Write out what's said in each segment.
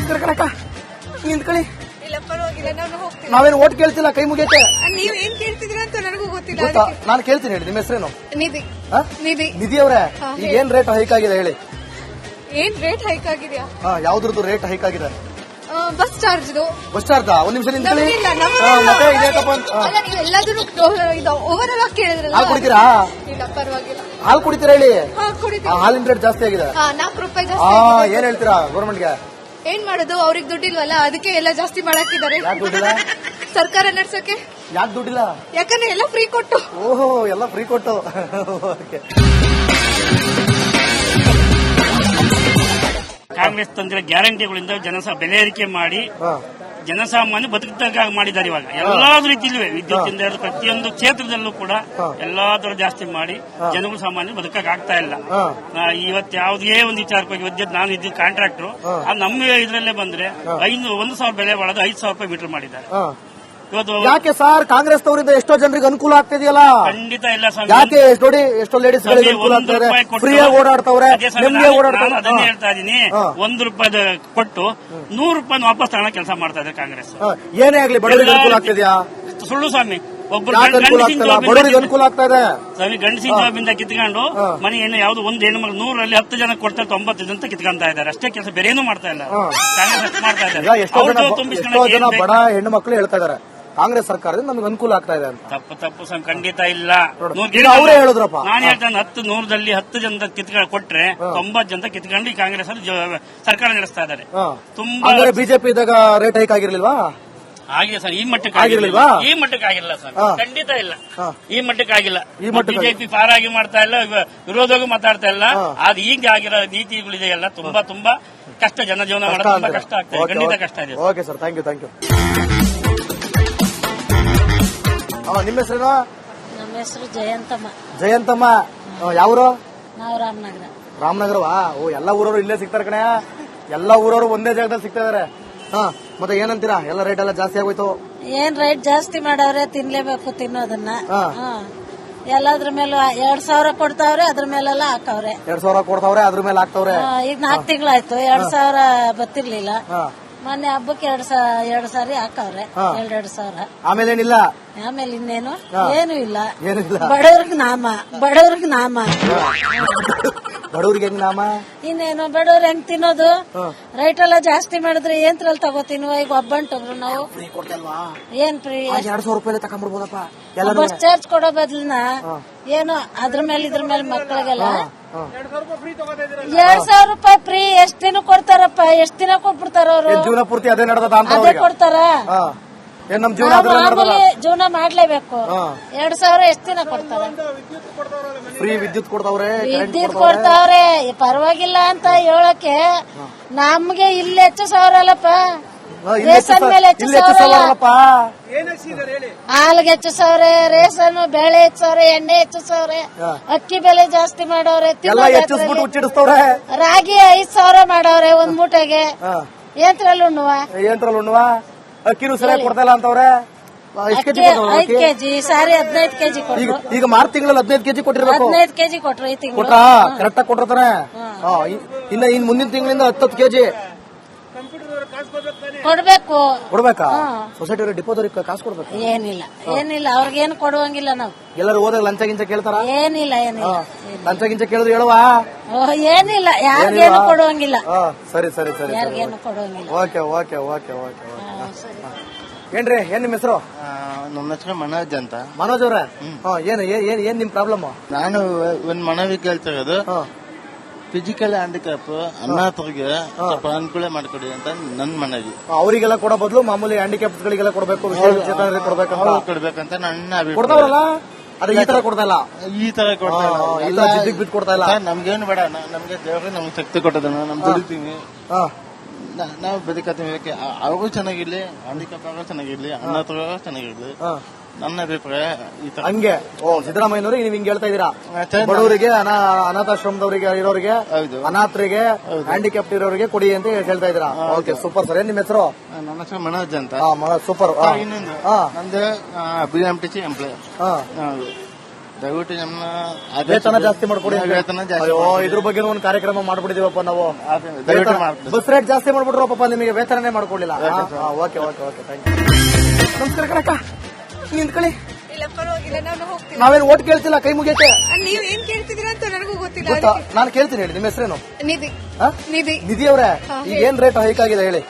ಕಣಕ್ಕ ನಿಂತ್ಕೊಳ್ಳಿ. ಇಲ್ಲ ಪರವಾಗಿಲ್ಲ, ನಾನು ಹೋಗ್ತೀನಿ. ನಾವೇನು ಓಟ್ ಕೇಳ್ತಿಲ್ಲ, ಕೈ ಮುಗಿಯಕ್ಕೆ. ನೀವ್ ಏನ್ ಕೇಳ್ತಿದ್ರ ಅಂತ ನನಗೂ ಗೊತ್ತಿಲ್ಲ. ನಾನು ಕೇಳ್ತೀನಿ, ಹೇಳಿ ನಿಮ್ಮ ಹೆಸರೇನು? ನಿಧಿ. ನಿಧಿ. ನಿಧಿ ಅವರೇ, ಈಗ ಏನ್ ರೇಟ್ ಹೈಕ್ ಆಗಿದೆ ಹೇಳಿ? ಏನ್ ರೇಟ್ ಹೈಕ್ ಆಗಿದ್ಯಾ? ಯಾವ್ದ್ರದ್ದು ರೇಟ್ ಹೈಕ್ ಆಗಿದೆ? Bus charge. ಬಸ್ ಚಾರ್ಜ್ ಒಂದ್ ನಿಮಿಷ ನಿಂತ್ಕೊಳ್ಳಿ. ಮತ್ತೆ ಎಲ್ಲದನ್ನು ಓವರ್ ಆಲ್ ಕೇಳಿದ್ರಲ್ಲ. ಹಾಲು ಕುಡಿತೀರಾ? ಇಲ್ಲ ಪರವಾಗಿಲ್ಲ. ಹಾಲು ಕುಡಿತೀರಾ ಹೇಳಿ? ಹಾಲಿನ ರೇಟ್ ಜಾಸ್ತಿ ಆಗಿದೆ. 4 ರೂಪಾಯಿ ಜಾಸ್ತಿ. ಏನ್ ಹೇಳ್ತೀರಾ ಗೌರ್ಮೆಂಟ್ಗೆ? ಏನ್ ಮಾಡೋದು, ಅವ್ರಿಗೆ ದುಡ್ಡಿಲ್ವಲ್ಲ, ಅದಕ್ಕೆ ಎಲ್ಲ ಜಾಸ್ತಿ ಮಾಡಾಕಿದ್ದಾರೆ. ಯಾಕೆ ದುಡ್ಡಿಲ್ಲ? ಸರ್ಕಾರ ನಡ್ಸಕ್ಕೆ. ಯಾಕೆ ದುಡ್ಡಿಲ್ಲ? ಯಾಕಂದ್ರೆ ಎಲ್ಲ ಫ್ರೀ ಕೊಟ್ಟು. ಓಹೋ, ಎಲ್ಲ ಫ್ರೀ ಕೊಟ್ಟು. ಕಾಂಗ್ರೆಸ್ ತಂದಿರೋ ಗ್ಯಾರಂಟಿಗಳಿಂದ ಬೆಲೆ ಏರಿಕೆ ಮಾಡಿ ಜನಸಾಮಾನ್ಯ ಬದುಕುತ್ತಾಗಿ ಮಾಡಿದ್ದಾರೆ. ಇವಾಗ ಎಲ್ಲಾದ್ರೂ ರೀತಿಯಲ್ಲೂ ವಿದ್ಯುತ್ತಿಂದ ಹಿಡಿದು ಪ್ರತಿಯೊಂದು ಕ್ಷೇತ್ರದಲ್ಲೂ ಕೂಡ ಎಲ್ಲಾದ್ರೂ ಜಾಸ್ತಿ ಮಾಡಿ ಜನಗಳು ಸಾಮಾನ್ಯ ಬದುಕಕ್ಕೆ ಆಗ್ತಾ ಇಲ್ಲ. ಇವತ್ತು ಯಾವುದೇ ಒಂದು ವಿಚಾರಕ್ಕೆ ವಿದ್ಯುತ್, ನಾನು ಇದ್ದ ಕಾಂಟ್ರಾಕ್ಟರ್, ಅದು ನಮ್ಮ ಇದರಲ್ಲೇ ಬಂದ್ರೆ 1,000 ಬೆಲೆ ಒಳಗೆ 5,000 ರೂಪಾಯಿ ಮೀಟರ್ ಮಾಡಿದ್ದಾರೆ. ಯಾಕೆ ಸರ್ ಕಾಂಗ್ರೆಸ್ ಅವರಿಂದ ಎಷ್ಟೋ ಜನರಿಗೆ ಅನುಕೂಲ ಆಗ್ತಿದೆಯಲ್ಲ? ಖಂಡಿತ ಇಲ್ಲ ಸ್ವಾಮಿ. ಯಾಕೆ ನೋಡಿ ಎಷ್ಟೋ ಲೇಡೀಸ್ ಫ್ರೀಯಾಗಿ ಓಡಾಡ್ತವ್ರೆ, ಅದನ್ನೇ ಹೇಳ್ತಾ ಇದೀನಿ. 1 ರೂಪಾಯಿ ಕೊಟ್ಟು 100 ರೂಪಾಯಿ ವಾಪಸ್ ತಗೊಳ್ಳೋ ಕೆಲಸ ಮಾಡ್ತಾ ಇದ್ದಾರೆ ಕಾಂಗ್ರೆಸ್. ಏನೇ ಆಗ್ಲಿ ಬಡವರಿಗೆ ಅನುಕೂಲ ಆಗ್ತಿದ್ಯಾ? ಸುಳ್ಳು ಸ್ವಾಮಿ. ಒಬ್ಬರು ಬಡವರಿಗೆ ಅನುಕೂಲ ಆಗ್ತಾ ಇದೆ ಸ್ವಾಮಿ. ಗಂಡಸಿನ ಜಾಬಿಂದ ಕಿತ್ಕೊಂಡು ಮನೆ ಏನು ಯಾವ್ದು ಒಂದು ಹೆಣ್ಣು 100ರಲ್ಲಿ 10 ಜನ ಕೊಡ್ತಾರೆ, 90 ಜನ ಕಿತ್ಕೊಂತಾ ಇದ್ದಾರೆ. ಅಷ್ಟೇ ಕೆಲಸ, ಬೇರೆ ಏನೂ ಮಾಡ್ತಾ ಇಲ್ಲ. ಕಾಂಗ್ರೆಸ್ ಮಾಡ್ತಾ ಇದ್ದಾರೆ. ಎಷ್ಟೋ ಜನ ಬಡ ಹೆಣ್ಣು ಮಕ್ಕಳು ಹೇಳ್ತಾ ಇದಾರೆ ಕಾಂಗ್ರೆಸ್ ಸರ್ಕಾರದಿಂದ ನಮ್ಗೆ ಅನುಕೂಲ ಆಗ್ತಾ ಇದೆ ಅಂತ. ತಪ್ಪು ಖಂಡಿತ ಇಲ್ಲ. ಅವರೇ ಹೇಳಿದ್ರಪ್ಪ. ನಾನು ಹೇಳ್ತೇನೆ 100ರಲ್ಲಿ 10 ಜನ ಕಿತ್ಕೊಂಡು ಕೊಟ್ರೆ 90 ಜನ ಕಿತ್ಕೊಂಡು ಈ ಕಾಂಗ್ರೆಸ್ ಸರ್ಕಾರ ನಡೆಸ್ತಾ ಇದ್ದಾರೆ. ತುಂಬಾ ಬಿಜೆಪಿ ಇದ್ದಾಗ ರೇಟ್ ಹೈಕ್ ಆಗಿರ್ಲಿಲ್ವಾ? ಆಗಿದೆ ಸರ್. ಈ ಮಟ್ಟಕ್ಕೆ ಆಗಿರ್ಲಿಲ್ವಾ? ಈ ಮಟ್ಟಕ್ಕೆ ಆಗಿಲ್ಲ ಸರ್, ಖಂಡಿತ ಇಲ್ಲ. ಈ ಮಟ್ಟಕ್ಕೆ ಆಗಿಲ್ಲ. ಬಿಜೆಪಿ ಪಾರಾಗಿ ಮಾಡ್ತಾ ಇಲ್ಲ, ವಿರೋಧಗೂ ಮಾತಾಡ್ತಾ ಇಲ್ಲ. ಅದು ಈಗ ಆಗಿರೋ ನೀತಿಗಳಿದೆಯಲ್ಲ, ತುಂಬಾ ಕಷ್ಟ. ಜನಜೀವನ ಮಾಡೋದು ತುಂಬಾ ಕಷ್ಟ ಆಗ್ತದೆ, ಖಂಡಿತ ಕಷ್ಟ ಇದೆ. Okay sir, thank you. ನಿಮ್ಮ ಹೆಸರೇನು? ನಮ್ಮ ಹೆಸರು ಜಯಂತಮ್ಮ. ಜಯಂತಮ್ಮ, ಯಾವ್ರು? ನಾವು ರಾಮನಗರ. ರಾಮನಗರವಾ? ಓ, ಎಲ್ಲ ಊರವರು ಇಲ್ಲೇ ಸಿಗ್ತಾರೆ ಕಣೆ. ಎಲ್ಲ ಊರವರು ಒಂದೇ ಜಾಗದಲ್ಲಿ ಸಿಗ್ತಾ ಇದಾರೆ. ಮತ್ತೆ ಏನಂತೀರಾ? ಎಲ್ಲ ರೇಟ್ ಎಲ್ಲ ಜಾಸ್ತಿ ಆಗೋಯ್ತು. ಏನ್ ರೇಟ್ ಜಾಸ್ತಿ ಮಾಡವ್ರೆ, ತಿನ್ಲೇಬೇಕು ತಿನ್ನೋದನ್ನ. ಎಲ್ಲದ್ರ ಮೇಲೆ 2,000 ಕೊಡ್ತಾವ್ರೆ, ಅದ್ರ ಮೇಲೆಲ್ಲ ಹಾಕವ್ರೆ. 2,000 ಕೊಡ್ತಾವ್ರೆ, ಅದ್ರ ಮೇಲೆ ಹಾಕ್ತಾವ್ರೆ. ಈಗ 4 ತಿಂಗಳಾಯ್ತು 2,000 ಬತ್ತಿರ್ಲಿಲ್ಲ. ಮೊನ್ನೆ ಹಬ್ಬಕ್ಕೆ 2 ಸಾರಿ ಹಾಕವ್ರೆ, 2,000. ಆಮೇಲೆ ಏನಿಲ್ಲ. ಆಮೇಲೆ ಇನ್ನೇನು ಏನು ಇಲ್ಲ. ಬಡವ್ರಿಗೆ ನಾಮ, ಬಡವ್ರಿಗೆ ನಾಮ. ಬಡವ್ರಿಗೆ ಹೆಂಗ್ ನಾಮ? ಇನ್ನೇನು ಬಡವ್ರು ಹೆಂಗ್ ತಿನ್ನೋದು? ರೈಟ್ ಎಲ್ಲ ಜಾಸ್ತಿ ಮಾಡಿದ್ರೆ ಏನ್ರಲ್ಲಿ ತಗೋತೀನೋ? ಈಗ ಒಬ್ಬಂಟೊಬ್ರು ನಾವು ಏನ್ ಫ್ರೀ 2,000 ರೂಪಾಯಿ ತಕೊಂಡ್ಬಿಡ್ಬೋದಪ್ಪ. ಬಸ್ ಚಾರ್ಜ್ ಕೊಡೋ ಬದ್ಲಿನ ಏನು ಅದ್ರ ಮೇಲೆ ಇದ್ರ ಮೇಲೆ ಮಕ್ಕಳಿಗೆಲ್ಲ 2,000 ರೂಪಾಯಿ ಫ್ರೀ ಎಷ್ಟ್ ದಿನ ಕೊಡ್ತಾರಪ್ಪ? ಎಷ್ಟ್ ದಿನ ಕೊಟ್ಬಿಡ್ತಾರ ಅವರು? ಜೀವನ ಪೂರ್ತಿ ಅದೇ ನಡೆದ ಅದೇ ಕೊಡ್ತಾರ. ಜೀವನ ಮಾಡ್ಲೇಬೇಕು. 2,000 ಎಷ್ಟ್ ದಿನ ಕೊಡ್ತಾರೆ? ಫ್ರೀ ವಿದ್ಯುತ್ ಕೊಡ್ತಾವ್ರೆ, ವಿದ್ಯುತ್ ಕೊಡ್ತಾವ್ರೆ. ಪರವಾಗಿಲ್ಲ ಅಂತ ಹೇಳಕ್ಕೆ ನಮ್ಗೆ ಇಲ್ಲಿ ಹೆಚ್ಚು ಸಾವಿರ ಅಲ್ಲಪ್ಪ. ರೇಷನ್ ಮೇಲೆ ಹೆಚ್ಚು ಸಾವಿರ, ಹಾಲ್ಗೆ ಹೆಚ್ಚು ಸಾವಿರ, ರೇಷನ್ ಬೇಳೆ ಹೆಚ್ಚು ಸಾವಿರ, ಎಣ್ಣೆ ಹೆಚ್ಚು ಸಾವಿರ, ಅಕ್ಕಿ ಬೆಲೆ ಜಾಸ್ತಿ ಮಾಡವ್ರೆ. ರಾಗಿ 5,000 ಮಾಡವ್ರೆ ಒಂದ್ ಮೂಟೆಗೆ. ಏಂತ್ರಲ್ಲಿ ಉಣ್ಣುವ ಅಕ್ಕಿನೂ ಸರಿಯಾಗಿ ಕೊಡ್ತಾ ಇಲ್ಲ ಅಂತವ್ರೆ. 5 ಕೆಜಿ ಸಾರಿ 15 ಕೆಜಿ ಕೊಟ್ರು. ಈಗ ಮಾರ್ಚ್ ತಿಂಗಳಲ್ಲಿ 15 ಕೆಜಿ ಕೊಟ್ಟಿರ್ಬೇಕು. 15 ಕೆಜಿ ಕೊಟ್ರು ಈ ತಿಂಗಳು. ಕರೆಕ್ಟ್ ಆಗಿ ಕೊಟ್ಟಿರ್ತಾನೆ. ಇನ್ನು ಮುಂದಿನ ತಿಂಗಳಿಂದ 10 ಕೆಜಿ ಕೊಡ್ಬೇಕಾ? ಸೊಸೈಟಿ ಡಿಪೋದವ್ರಿಗೆ ಕಾಸು ಕೊಡ್ಬೇಕು. ಏನಿಲ್ಲ ಅವ್ರಿಗೇನು ಕೊಡುವಂಗಿಲ್ಲ. ನಾವು ಎಲ್ಲರೂ ಹೋದಾಗ ಲಂಚ ಗಿಂಚ ಕೇಳ್ತಾರ? ಏನಿಲ್ಲ. ಲಂಚ ಗಿಂಚ ಕೇಳಿದ್ರು ಹೇಳುವ? ಏನಿಲ್ಲ, ಯಾರಿಗೇನು ಕೊಡುವಂಗಿಲ್ಲ. ಸರಿ, ಯಾರಿಗೇನು ಕೊಡುವಂಗಿಲ್ಲ. ಓಕೆ. ಏನ್ರಿ, ಏನ್ ನಿಮ್ ಹೆಸರು? ನಮ್ಮ ಹೆಸರು ಮನೋಜ್ ಅಂತ. ಮನೋಜ್ ಅವ್ರೆ, ಏನ್ ನಿಮ್ ಪ್ರಾಬ್ಲಮ್? ನಾನು ಒಂದ್ ಮನವಿ ಕೇಳ್ತಾ ಇರೋದು, ಫಿಸಿಕಲ್ ಹ್ಯಾಂಡಿಕ್ಯಾಪ್ ಅನಾಥರಿಗೆ ಸ್ವಲ್ಪ ಅನುಕೂಲ ಮಾಡಿಕೊಡಿ ಅಂತ ನನ್ ಮನವಿ. ಅವರಿಗೆಲ್ಲ ಕೊಡೋ ಬದಲು ಮಾಮೂಲಿ ಹ್ಯಾಂಡಿಕ್ಯಾಪ್ ಗಳಿಗೆಲ್ಲ ಕೊಡಬೇಕು, ಕೊಡ್ಬೇಕಂತ ನನ್ನ ಕೊಡ್ತಾವ್ರಲ್ಲ. ಅದೇ ಈ ತರ ಕೊಡ್ತಾ ಇಲ್ಲ. ಈ ತರ ಕೊಡ್ತಾ ಇಲ್ಲ. ನಮ್ಗೇನು ಬೇಡ, ನಮ್ಗೆ ದೇವ್ರಿಗೆ ನಮ್ಗೆ ಶಕ್ತಿ ಕೊಟ್ಟದನ್ನ ನಮ್ ದುಡಿತೀವಿ, ನಾವು ಬದುಕತ್ತೀವಿ. ಅವರು ಚೆನ್ನಾಗಿರ್ಲಿ, ಹ್ಯಾಂಡಿಕ್ಯಾಪ್ ಅವರು ಚೆನ್ನಾಗಿರ್ಲಿ, ಅನಾಥರು ಚೆನ್ನಾಗಿರ್ಲಿ. ನನ್ನ ಅಭಿಪ್ರಾಯ ಹಂಗೆ. ಸಿದ್ದರಾಮಯ್ಯನವ್ರಿಗೆ ನೀವ್ ಹಿಂಗ್ ಹೇಳ್ತಾ ಇದೀರಾ? ಬಡವರಿಗೆ, ಅನಾಥಾಶ್ರಮದವರಿಗೆ ಇರೋರಿಗೆ, ಅನಾಥರಿಗೆ, ಹ್ಯಾಂಡಿಕ್ಯಾಪ್ಟ್ ಇರೋರಿಗೆ ಕೊಡಿ ಅಂತ ಹೇಳ್ತಾ ಇದೀರಾ? Okay, super sir. ಏನ್ ನಿಮ್ಮ ಹೆಸರು? ನನ್ನ ಹೆಸರು ಮನೋಜ್ ಅಂತ. ಸೂಪರ್. ಇನ್ನೊಂದು ನಂದು BMTC ಎಂಪ್ಲಾಯ್. ದಯವಿಟ್ಟು ನಮ್ಮ ವೇತನ ಜಾಸ್ತಿ ಮಾಡ್ಕೊಡಿ. ವೇತನ ಜಾಸ್ತಿ ಅಯ್ಯೋ ಇದ್ರ ಬಗ್ಗೆ ಒಂದು ಕಾರ್ಯಕ್ರಮ ಮಾಡ್ಬಿಟ್ಟಿದೀವಪ್ಪ ನಾವು. ದಯವಿಟ್ಟು ಮಾಡ್ತೀವಿ. ಬಸ್ ರೇಟ್ ಜಾಸ್ತಿ ಮಾಡ್ಬಿಟ್ರು ಪಾಪ, ನಿಮಗೆ ವೇತನನೇ ಮಾಡ್ಕೊಡ್ಲಿಲ್ಲ. Okay okay okay thank you. ನಮಸ್ಕಾರ ಕಣಕ್ಕ, ನಿಂತ್ಕೊಳ್ಳಿ. ಇಲ್ಲ ಪರವಾಗಿಲ್ಲ, ನಾನು ಹೋಗ್ತೀನಿ. ನಾವೇನು ಓಟ್ ಕೇಳ್ತಿಲ್ಲ, ಕೈ ಮುಗಿಯಕ್ಕೆ. ನೀವ್ ಏನ್ ಕೇಳ್ತಿದ್ದೀರಾ ಅಂತ ನನಗೂ ಗೊತ್ತಿಲ್ಲ. ಗೊತ್ತಾ? ನಾನು ಕೇಳ್ತೀನಿ, ಹೇಳಿ ನಿಮ್ಮ ಹೆಸರೇನು? ನಿಧಿ. ಹಾ? ನಿಧಿ. ನಿಧಿ ಅವರೇ, ಈಗ ಏನ್ ರೇಟ್ ಹೈಕ್ ಆಗಿದೆ ಹೇಳಿ?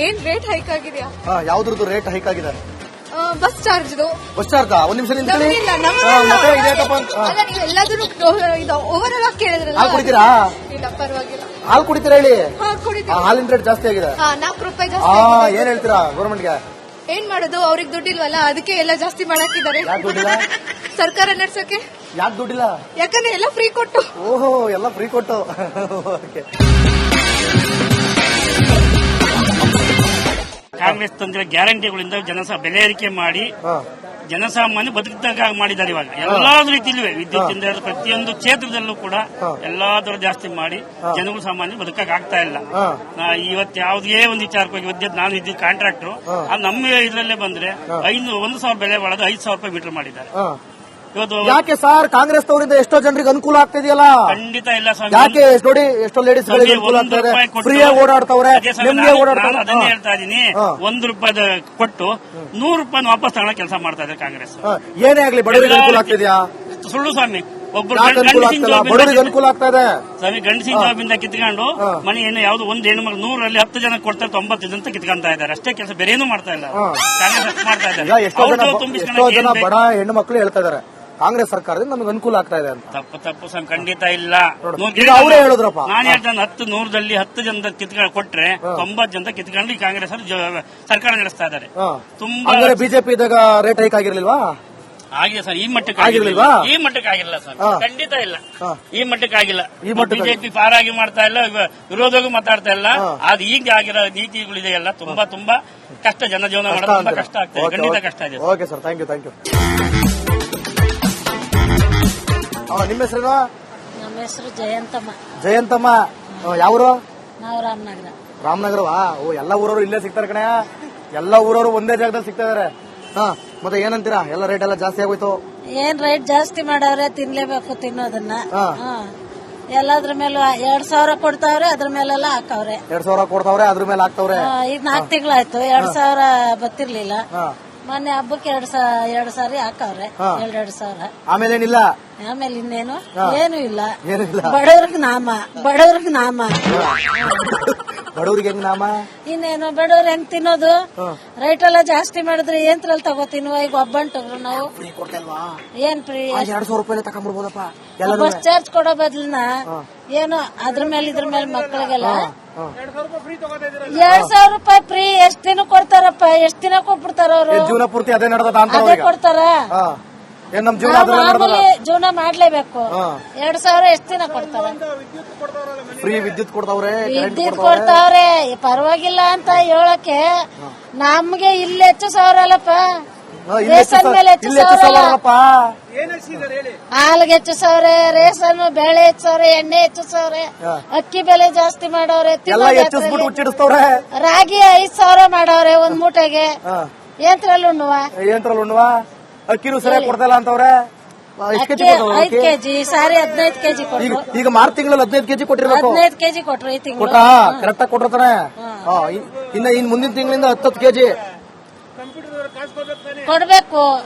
ಏನ್ ರೇಟ್ ಹೈಕ್ ಆಗಿದ್ಯಾ? ಯಾವ್ದ್ರದ್ದು ರೇಟ್ ಹೈಕ್ ಆಗಿದೆ? Bus charge. ಬಸ್ ಚಾರ್ಜ್ ಒಂದ್ ನಿಮಿಷ ನಿಂತ್ಕೊಳ್ಳಿ. ಮತ್ತೆ ಇದೇಕಪ್ಪ ಅಂತ. ಅಲ್ಲ, ನೀವು ಎಲ್ಲದನ್ನು ಇದು ಓವರ್ ಆಲ್ ಕೇಳಿದ್ರಲ್ಲ. ಹಾಲು ಕುಡಿತೀರಾ? ಇಲ್ಲ ಪರವಾಗಿಲ್ಲ. ಹಾಲು ಕುಡಿತೀರಾ ಹೇಳಿ? ಕುಡಿತೀವಿ. ಹಾಲಿನ ರೇಟ್ ಜಾಸ್ತಿ ಆಗಿದೆ. 4 ರೂಪಾಯಿ ಜಾಸ್ತಿ. ಏನ್ ಹೇಳ್ತೀರಾ ಗೌರ್ಮೆಂಟ್ಗೆ? ಏನ್ ಮಾಡೋದು, ಅವ್ರಿಗೆ ದುಡ್ಡಿಲ್ವಲ್ಲ, ಅದಕ್ಕೆ ಎಲ್ಲ ಜಾಸ್ತಿ ಮಾಡಾಕಿದ್ದಾರೆ. ಯಾಕೆ ದುಡ್ಡಿಲ್ಲ? ಸರ್ಕಾರ ನಡ್ಸಕ್ಕೆ. ಯಾಕೆ ದುಡ್ಡಿಲ್ಲ? ಯಾಕಂದ್ರೆ ಎಲ್ಲ ಫ್ರೀ ಕೊಟ್ಟು. ಓಹೋ, ಎಲ್ಲ ಫ್ರೀ ಕೊಟ್ಟು. ಓಕೆ. ಕಾಂಗ್ರೆಸ್ ತಂದಿರೋ ಗ್ಯಾರಂಟಿಗಳಿಂದ ಬೆಲೆ ಏರಿಕೆ ಮಾಡಿ ಜನಸಾಮಾನ್ಯ ಬದುಕಿದ್ದಾಗ ಮಾಡಿದ್ದಾರೆ. ಇವಾಗ ಎಲ್ಲಾ ರೀತಿಯಲ್ಲೂ ವಿದ್ಯುತ್ತಿಂದ ಹಿಡಿದು ಪ್ರತಿಯೊಂದು ಕ್ಷೇತ್ರದಲ್ಲೂ ಕೂಡ ಎಲ್ಲಾದ್ರೂ ಜಾಸ್ತಿ ಮಾಡಿ ಜನಗಳು ಸಾಮಾನ್ಯ ಬದುಕಕ್ಕೆ ಆಗ್ತಾ ಇಲ್ಲ. ಇವತ್ತು ಯಾವುದೇ ಒಂದು ವಿಚಾರಕ್ಕೆ ಹೋಗಿ ವಿದ್ಯುತ್, ನಾನು ಇದ್ದ ಕಾಂಟ್ರಾಕ್ಟರ್, ನಮ್ಮ ಇದರಲ್ಲೇ ಬಂದ್ರೆ 1,000 ಬೆಲೆ ಒಳಗೆ 5,000 ರೂಪಾಯಿ ಮೀಟರ್ ಮಾಡಿದ್ದಾರೆ. ಇವತ್ತು ಯಾಕೆ ಸರ್ ಕಾಂಗ್ರೆಸ್ ತವರಿಂದ ಎಷ್ಟೋ ಜನರಿಗೆ ಅನುಕೂಲ ಆಗ್ತಿದೆಯಲ್ಲ? ಖಂಡಿತ ಇಲ್ಲ ಸ್ವಾಮಿ. ಯಾಕೆ ನೋಡಿ ಎಷ್ಟೋ ಲೇಡೀಸ್ ಅನುಕೂಲ ಆಗ್ತದೆ, ಫ್ರೀಯಾಗಿ ಓಡಾಡ್ತವ್ರೆ, ನೆಮ್ಮದಿಯಾಗಿ ಓಡಾಡ್ತಾರೆ. ಅದನ್ನೇ ಹೇಳ್ತಾ ಇದೀನಿ, 1 ರೂಪಾಯಿ ಕೊಟ್ಟು 100 ರೂಪಾಯಿ ವಾಪಸ್ ತಗೊಳ್ಳೋ ಕೆಲಸ ಮಾಡ್ತಾ ಇದೆ ಕಾಂಗ್ರೆಸ್. ಏನೇ ಆಗ್ಲಿ ಬಡವರಿಗೆ ಅನುಕೂಲ ಆಗ್ತಿದ್ಯಾ? ಸುಳ್ಳು ಸ್ವಾಮಿ. ಒಬ್ಬರು ಬಡವರಿಗೆ ಅನುಕೂಲ ಆಗ್ತಾ ಇದೆ ಸ್ವಾಮಿ. ಗಂಡಸಿನ ಜಾಬಿಂದ ಕಿತ್ಕೊಂಡು ಮನೆ ಏನು ಯಾವ್ದು ಒಂದು ಹೆಣ್ಣು ಮಗಳು 100ರಲ್ಲಿ 10 ಜನ ಕೊಡ್ತಾರೆ, 90 ಜನ ಕಿತ್ಕೊಂತಾ ಇದ್ದಾರೆ ಅಷ್ಟೇ. ಕೆಲಸ ಬೇರೆ ಏನು ಮಾಡ್ತಾ ಇಲ್ಲ ಕಾಂಗ್ರೆಸ್ ಮಾಡ್ತಾ ಇದ್ದಾರೆ. ಎಷ್ಟೋ ಜನ ಬಡ ಹೆಣ್ಣು ಮಕ್ಕಳು ಹೇಳ್ತಾ ಇದಾರೆ ಕಾಂಗ್ರೆಸ್ ಸರ್ಕಾರದಿಂದ ನಮಗೆ ಅನುಕೂಲ ಆಗ್ತಾ ಇದೆ ಅಂತ. ತಪ್ಪು ಸ್ವಾಮಿ, ಖಂಡಿತ ಇಲ್ಲ. ಅವರೇ ಹೇಳಿದ್ರಪ್ಪ. ನಾನು ಹೇಳ್ತಾನೆ 100ರಲ್ಲಿ 10 ಜನ ಕಿತ್ಕೊಂಡು ಕೊಟ್ರೆ 90 ಜನ ಕಿತ್ಕೊಂಡು ಈ ಕಾಂಗ್ರೆಸ್ ಸರ್ಕಾರ ನಡೆಸ್ತಾ ಇದ್ದಾರೆ. ತುಂಬಾ ಬಿಜೆಪಿ ಇದ್ದಾಗ ರೇಟ್ ಹೈಕ್ ಆಗಿರ್ಲಿಲ್ವಾ? ಆಗಿದೆ ಸರ್, ಈ ಮಟ್ಟಕ್ಕೆ ಆಗಿರ್ಲಿಲ್ವಾ? ಈ ಮಟ್ಟಕ್ಕೆ ಆಗಿಲ್ಲ ಸರ್, ಖಂಡಿತ ಇಲ್ಲ. ಈ ಮಟ್ಟಕ್ಕೆ ಆಗಿಲ್ಲ. ಬಿಜೆಪಿ ಪಾರಾಗಿ ಮಾಡ್ತಾ ಇಲ್ಲ, ವಿರೋಧಗೂ ಮಾತಾಡ್ತಾ ಇಲ್ಲ. ಅದು ಈಗ ಆಗಿರೋ ನೀತಿಗಳಿದೆಯಲ್ಲ ತುಂಬಾ ಕಷ್ಟ, ಜನಜೀವನ ಮಾಡೋದು ತುಂಬಾ ಕಷ್ಟ ಆಗ್ತದೆ, ಖಂಡಿತ ಕಷ್ಟ ಇದೆ. Okay sir, thank you. ನಿಮ್ಮ ಹೆಸರೇನು? ನಮ್ಮ ಹೆಸರು ಜಯಂತಮ್ಮ. ಜಯಂತಮ್ಮ, ಯಾವರು? ನಾವು ರಾಮನಗರ. ರಾಮನಗರವಾ? ಓ, ಎಲ್ಲ ಊರವರು ಇಲ್ಲೇ ಸಿಗ್ತಾರೆ ಕಣೆ. ಎಲ್ಲ ಊರವರು ಒಂದೇ ಜಾಗದಲ್ಲಿ ಸಿಗ್ತಾ ಇದಾರೆ. ಮತ್ತೆ ಏನಂತೀರಾ? ಎಲ್ಲ ರೇಟ್ ಎಲ್ಲ ಜಾಸ್ತಿ ಆಗೋಯ್ತು. ಏನ್ ರೇಟ್ ಜಾಸ್ತಿ ಮಾಡವ್ರೆ, ತಿನ್ಲೇಬೇಕು ತಿನ್ನೋದನ್ನ. ಎಲ್ಲದ್ರ ಮೇಲೆ 2,000 ಕೊಡ್ತಾವ್ರೆ, ಅದ್ರ ಮೇಲೆಲ್ಲ ಹಾಕವ್ರೆ. 2,000 ಕೊಡ್ತಾವ್ರೆ, ಅದ್ರ ಮೇಲೆ ಹಾಕ್ತವ್ರೆ. ಈಗ 4 ತಿಂಗಳಾಯ್ತು 2,000 ಬತ್ತಿರ್ಲಿಲ್ಲ. ಮೊನ್ನೆ ಹಬ್ಬಕ್ಕೆ 2 ಸಾರಿ ಹಾಕವ್ರೆ, 2,000. ಆಮೇಲೆ ಏನಿಲ್ಲ? ಆಮೇಲೆ ಇನ್ನೇನು ಏನು ಇಲ್ಲ. ಬಡವ್ರಿಗೆ ನಾಮ. ಬಡವ್ರಿಗೆ ಹೆಂಗ್ ನಾಮ? ಇನ್ನೇನು ಬಡವ್ರು ಹೆಂಗ್ ತಿನ್ನೋದು? ರೈಟ್ ಎಲ್ಲ ಜಾಸ್ತಿ ಮಾಡಿದ್ರೆ ಏನ್ರಲ್ಲಿ ತಗೋತೀನೋ? ಈಗ ಒಬ್ಬಂಟು ನಾವು ಏನ್ ಫ್ರೀ? 2,000 ರೂಪಾಯಿ ತಗೊಂಡ್ಬಿಡ್ಬೋದಪ್ಪ. ಬಸ್ ಚಾರ್ಜ್ ಕೊಡೋ ಬದ್ಲಿನ ಏನು ಅದ್ರ ಮೇಲೆ ಇದ್ರ ಮೇಲೆ ಮಕ್ಕಳಿಗೆಲ್ಲ 2,000 ರೂಪಾಯಿ ಫ್ರೀ. ಎಷ್ಟ್ ದಿನ ಕೊಡ್ತಾರಪ್ಪ? ಎಷ್ಟ್ ದಿನ ಕೊಟ್ಬಿಡ್ತಾರ ಅವ್ರು? ಜೀವನ ಪೂರ್ತಿ ಅದೇ ಅದೇ ಕೊಡ್ತಾರ. ಮಾಮೂಲಿ ಜೀವನ ಮಾಡ್ಲೇಬೇಕು. 2,000 ಎಷ್ಟ್ ದಿನ ಕೊಡ್ತಾರ? ಫ್ರೀ ವಿದ್ಯುತ್ ಕೊಡ್ತಾವ್ರೆ, ವಿದ್ಯುತ್ ಕೊಡ್ತಾವ್ರೆ. ಪರವಾಗಿಲ್ಲ ಅಂತ ಹೇಳಕ್ಕೆ ನಮ್ಗೆ ಇಲ್ಲಿ ಹೆಚ್ಚು ಸಾವಿರ ಅಲ್ಲಪ್ಪ. ರೇಷನ್ ಮೇಲೆ ಹೆಚ್ಚು ಸಾವಿರ, ಹಾಲ್ಗೆ ಹೆಚ್ಚು ಸಾವಿರ, ರೇಷನ್ ಬೇಳೆ ಹೆಚ್ಚು ಸಾವಿರ, ಎಣ್ಣೆ ಹೆಚ್ಚು ಸಾವಿರ, ಅಕ್ಕಿ ಬೆಲೆ ಜಾಸ್ತಿ ಮಾಡವ್ರೆ. ರಾಗಿ 5,000 ಮಾಡವ್ರೆ ಒಂದ್ ಮೂಟೆಗೆ. ಏಂತ್ರಲ್ಲಿ ಉಣ್ಣುವ ಅಕ್ಕಿನೂ ಸರಿಯಾಗಿ ಕೊಡ್ತಲ್ಲ ಅಂತವ್ರೆ. 5 ಕೆಜಿ ಸಾರಿ 15 ಕೆಜಿ ಕೊಟ್ರು. ಈಗ ಮಾರ್ಚ್ ತಿಂಗಳಲ್ಲಿ 15 ಕೆಜಿ ಕೊಟ್ಟಿರ್ಬೇಕು. 15 ಕೆಜಿ ಕೊಟ್ರು ಈ ತಿಂಗಳು. ಕೊಟ್ರಾ? ಕರೆಕ್ಟ್ ಆಗಿ ಕೊಟ್ಟಿರ್ತಾನೆ. ಇನ್ನ ಮುಂದಿನ ತಿಂಗಳಿಂದ 10 ಕೆಜಿ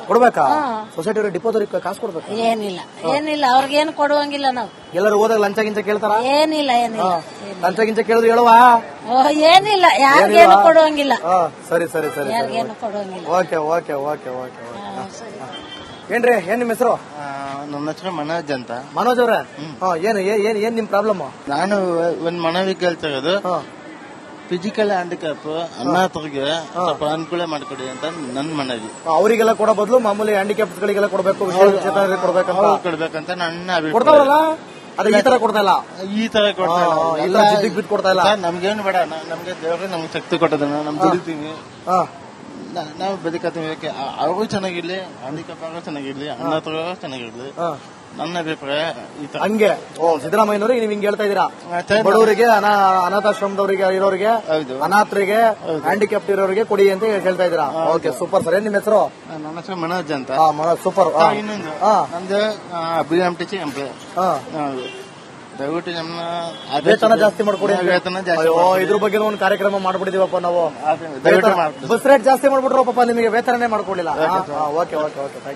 ಕೊಡ್ಬೇಕಾ? ಸೊಸೈಟಿ ಡಿಪೋದವ್ರಿಗೆ ಕಾಸು ಕೊಡ್ಬೇಕು? ಏನಿಲ್ಲ ಅವ್ರಿಗೇನು ಕೊಡುವಂಗಿಲ್ಲ. ನಾವು ಎಲ್ಲರೂ ಹೋದಾಗ ಲಂಚ ಗಿಂಚ ಕೇಳ್ತಾರ? ಏನಿಲ್ಲ. ಲಂಚ ಗಿಂಚ ಕೇಳಿದ್ರು ಹೇಳುವ? ಏನಿಲ್ಲ, ಯಾರಿಗೇನು ಕೊಡುವಂಗಿಲ್ಲ. ಸರಿ ಯಾರಿಗೇನು ಕೊಡುವಂಗಿಲ್ಲ. ಓಕೆ. ಏನ್ರಿ, ಏನ್ ನಿಮ್ ಹೆಸರು? ನನ್ನ ಹೆಸರು ಮನೋಜ್ ಅಂತ. ಮನೋಜ್ ಅವ್ರೆ, ಏನ್ ನಿಮ್ ಪ್ರಾಬ್ಲಮ್? ನಾನು ಒಂದ್ ಮನವಿ ಕೇಳ್ತಾ ಇರೋದು, ಫಿಸಿಕಲ್ ಹ್ಯಾಂಡಿಕ್ಯಾಪ್ ಅನಾಥರಿಗೆ ಸ್ವಲ್ಪ ಅನುಕೂಲ ಮಾಡಿಕೊಡಿ ಅಂತ ನನ್ ಮನವಿ. ಅವರಿಗೆಲ್ಲ ಕೊಡೋ ಬದಲು ಮಾಮೂಲಿ ಹ್ಯಾಂಡಿಕ್ಯಾಪ್ಸ್ ಗಳಿಗೆಲ್ಲ ಕೊಡಬೇಕು, ಕೊಡ್ಬೇಕಂತ ನನ್ನ ಕೊಡ್ತಾವಲ್ಲ. ಅದೇ ಈ ತರ ಕೊಡ್ತಾ ಇಲ್ಲ, ಈ ತರ ಜಿದ್ದಿಗೆ ಬಿಟ್ಟು ಕೊಡ್ತಾ ಇಲ್ಲ. ನಮ್ಗೇನು ಬೇಡ, ನಮ್ಗೆ ದೇವ್ರೆ ನಮ್ಗೆ ಶಕ್ತಿ ಕೊಟ್ಟದನ್ನ ನಮ್ ದುಡಿತೀವಿ, ನಾವು ಬದುಕತ್ತೀವಿ. ಅವರು ಚೆನ್ನಾಗಿರ್ಲಿ, ಹ್ಯಾಂಡಿಕ್ಯಾಪ್ ಆಗೋ ಚೆನ್ನಾಗಿರ್ಲಿ, ಅನಾಥರು ಚೆನ್ನಾಗಿರ್ಲಿ, ನನ್ನ ಅಭಿಪ್ರಾಯ ಈ ತರ ಹಂಗೆ ಸಿದ್ದರಾಮಯ್ಯನವರಿಗೆ ನೀವು ಹಿಂಗೆ ಹೇಳ್ತಾ ಇದೀರಾ ಆಯ್ತಾ? ಬಡವರಿಗೆ ಅನಾಥಾಶ್ರಮದವರಿಗೆ ಇರೋರಿಗೆ ಹೌದು. ಅನಾಥರಿಗೆ ಹ್ಯಾಂಡಿಕ್ಯಾಪ್ಟ್ ಇರೋರಿಗೆ ಕೊಡಿ ಅಂತ ಹೇಳ್ತಾ ಇದೀರಾ ಓಕೆ ಸೂಪರ್ ಸರ್ ಏನ್ ನಿಮ್ಮ ಹೆಸರು ನನ್ನ ಹೆಸರು ಮನೋಜ್ ಅಂತ ಸೂಪರ್ ಇನ್ನೊಂದು ಹಾ. ನಮ್ದು BMTC ಎಂಪ್ಲಾಯ್ ಹಾ ದಯವಿಟ್ಟು ನಮ್ಮನ್ನ ವೇತನ ಜಾಸ್ತಿ ಮಾಡ್ಕೊಡಿ ವೇತನ ಜಾಸ್ತಿ ಅಯ್ಯೋ ಇದ್ರ ಬಗ್ಗೆ ಒಂದು ಕಾರ್ಯಕ್ರಮ ಮಾಡ್ಬಿಟ್ಟಿದೀವಪ್ಪ ನಾವು ದಯವಿಟ್ಟು ಮಾಡ್ಕೊಡಿ. ಬಸ್ ರೇಟ್ ಜಾಸ್ತಿ ಮಾಡ್ಬಿಟ್ರು ಪಾಪ ನಿಮಗೆ ವೇತನನೇ ಮಾಡ್ಕೊಡ್ಲಿಲ್ಲ ಓಕೆ ಓಕೆ ಓಕೆ